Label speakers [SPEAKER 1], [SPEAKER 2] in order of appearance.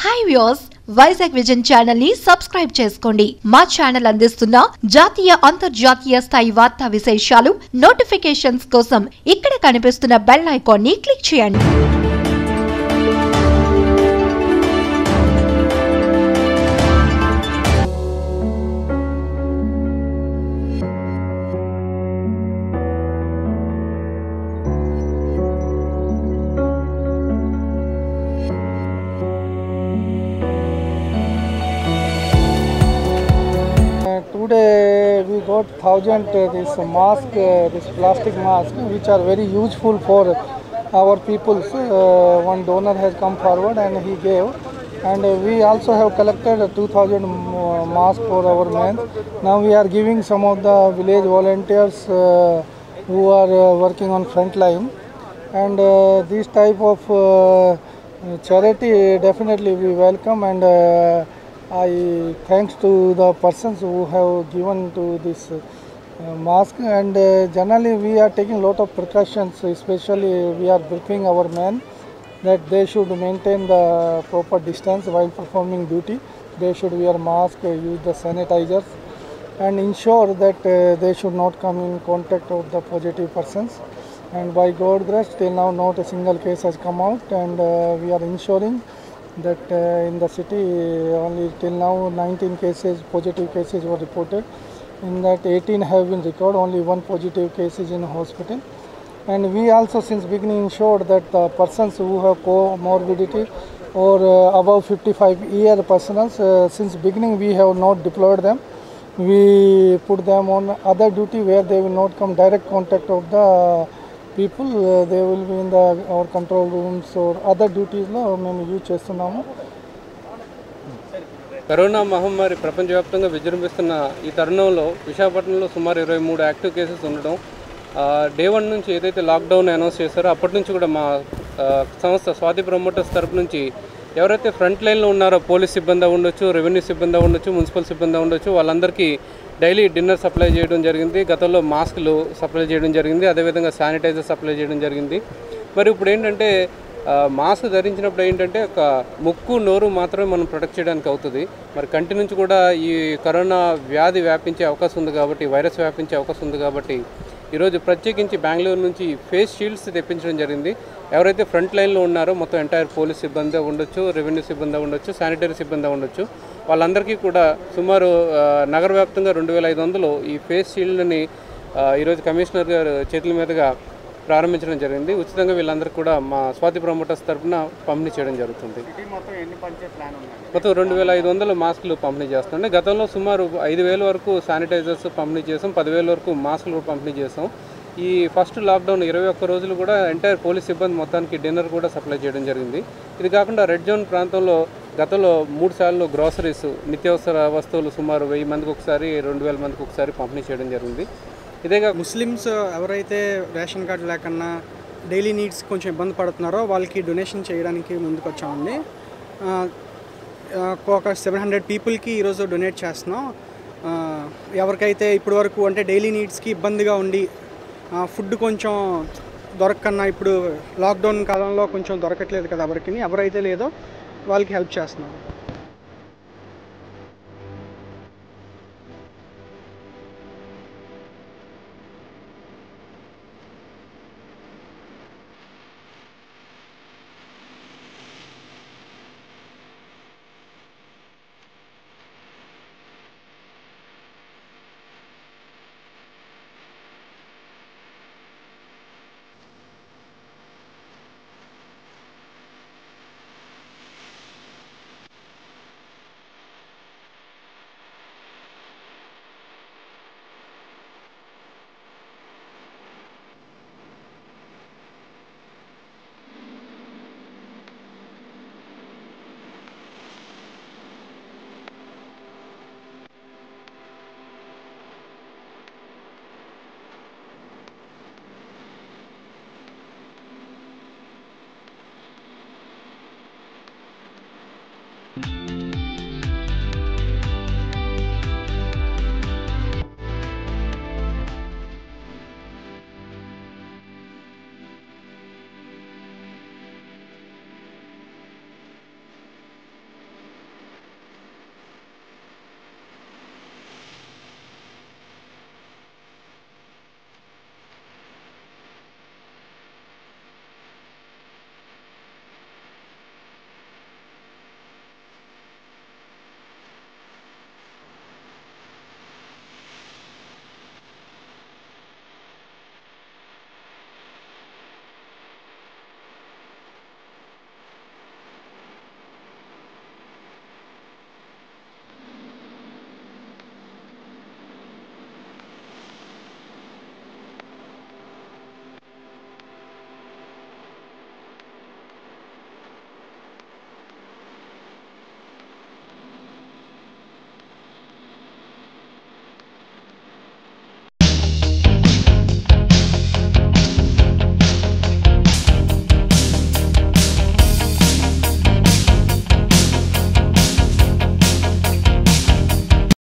[SPEAKER 1] Hi viewers, Vizag vision channel ని subscribe చేసుకోండి. మా ఛానల్ అందిస్తున్న జాతీయ అంతర్జాతీయ స్థాయి వార్తా విశేషాలు నోటిఫికేషన్స్ కోసం ఇక్కడ కనిపిస్తున్న బెల్ ఐకాన్ ని క్లిక్ చేయండి.
[SPEAKER 2] Today we got 1,000 this mask, this plastic mask, which are very useful for our peoples. One donor has come forward and he gave, and we also have collected 2,000 masks for our men. Now we are giving some of the village volunteers who are working on front line, and this type of charity definitely we welcome, and I thanks to the persons who have given to this mask, and generally we are taking a lot of precautions, especially we are briefing our men that they should maintain the proper distance while performing duty. They should wear mask, use the sanitizers, and ensure that they should not come in contact with the positive persons. And by God's grace, till now not a single case has come out, and we are ensuring that in the city only till now 19 cases, positive cases were reported. In that 18 have been recorded, only one positive case is in hospital. And we also since beginning ensured that the persons who have comorbidity or above 55-year persons, since beginning we have not deployed them. We put them on other duty where they will not come direct contact of the people. They will be in our control rooms or other duties lo మేము use చేస్తున్నాము.
[SPEAKER 3] Corona మహమ్మారి ప్రపంచవ్యాప్తంగా విజృంభిస్తున్న ఈ తరుణంలో విశాఖపట్నంలో సుమారు 23 active cases ఉండడం, డే 1 నుంచి ఏదైతే లాక్డౌన్ అనౌన్స్ చేశారో అప్పటి నుంచి కూడా మా సంస్థ స్వాతి ప్రమోటర్స్ తరపు నుంచి ఎవరైతే ఫ్రంట్ లైన్లో ఉన్నారో పోలీస్ సిబ్బంది ఉండొచ్చు, రెవెన్యూ సిబ్బంది ఉండొచ్చు, మున్సిపల్ సిబ్బంది ఉండొచ్చు, వాళ్ళందరికీ డైలీ డిన్నర్ సప్లై చేయడం జరిగింది. గతంలో మాస్కులు సప్లై చేయడం జరిగింది, అదేవిధంగా శానిటైజర్ సప్లై చేయడం జరిగింది. మరి ఇప్పుడు ఏంటంటే మాస్క్ ధరించినప్పుడు ఏంటంటే ఒక ముక్కు నోరు మాత్రమే మనం ప్రొటెక్ట్ చేయడానికి అవుతుంది. మరి కంటి నుంచి కూడా ఈ కరోనా వ్యాధి వ్యాపించే అవకాశం ఉంది కాబట్టి, వైరస్ వ్యాపించే అవకాశం ఉంది కాబట్టి ఈరోజు ప్రత్యేకించి బెంగళూరు నుంచి ఫేస్ షీల్డ్స్ తెప్పించడం జరిగింది. ఎవరైతే ఫ్రంట్ లైన్లో ఉన్నారో మొత్తం ఎంటైర్ పోలీస్ సిబ్బంది ఉండొచ్చు, రెవెన్యూ సిబ్బంది ఉండొచ్చు, శానిటరీ సిబ్బంది ఉండొచ్చు, వాళ్ళందరికీ కూడా సుమారు నగర వ్యాప్తంగా 2,500 ఈ ఫేస్ షీల్డ్ని ఈరోజు కమిషనర్ గారు చేతుల మీదుగా ప్రారంభించడం జరిగింది. ఉచితంగా వీళ్ళందరికీ కూడా మా స్వాతి ప్రమోటర్స్ తరఫున పంపిణీ చేయడం జరుగుతుంది. మొత్తం 2,500 మాస్కులు పంపిణీ చేస్తున్నాం. గతంలో సుమారు 5,000 వరకు శానిటైజర్స్ పంపిణీ చేసాం, 10,000 వరకు మాస్కులు పంపిణీ చేసాం. ఈ ఫస్ట్ లాక్డౌన్ 21 రోజులు కూడా ఎంటైర్ పోలీస్ సిబ్బంది మొత్తానికి డిన్నర్ కూడా సప్లై చేయడం జరిగింది. ఇది కాకుండా రెడ్ జోన్ ప్రాంతంలో గతంలో 3 సార్లు గ్రాసరీస్, నిత్యావసర వస్తువులు సుమారు 1000 మందికి ఒకసారి, 2,000 మందికి ఒకసారి పంపిణీ చేయడం జరిగింది. ఇదేగా
[SPEAKER 4] ముస్లిమ్స్ ఎవరైతే రేషన్ కార్డు లేకన్నా డైలీ నీడ్స్ కొంచెం ఇబ్బంది పడుతున్నారో వాళ్ళకి డొనేషన్ చేయడానికి ముందుకు వచ్చామండి. ఒక 700 పీపుల్కి ఈరోజు డొనేట్ చేస్తున్నాం. ఎవరికైతే ఇప్పటి వరకు అంటే డైలీ నీడ్స్కి ఇబ్బందిగా ఉండి ఫుడ్ కొంచెం దొరకన్నా, ఇప్పుడు లాక్డౌన్ కాలంలో కొంచెం దొరకట్లేదు కదా ఎవరికి, ఎవరైతే లేదో వాళ్ళకి హెల్ప్ చేస్తున్నాం.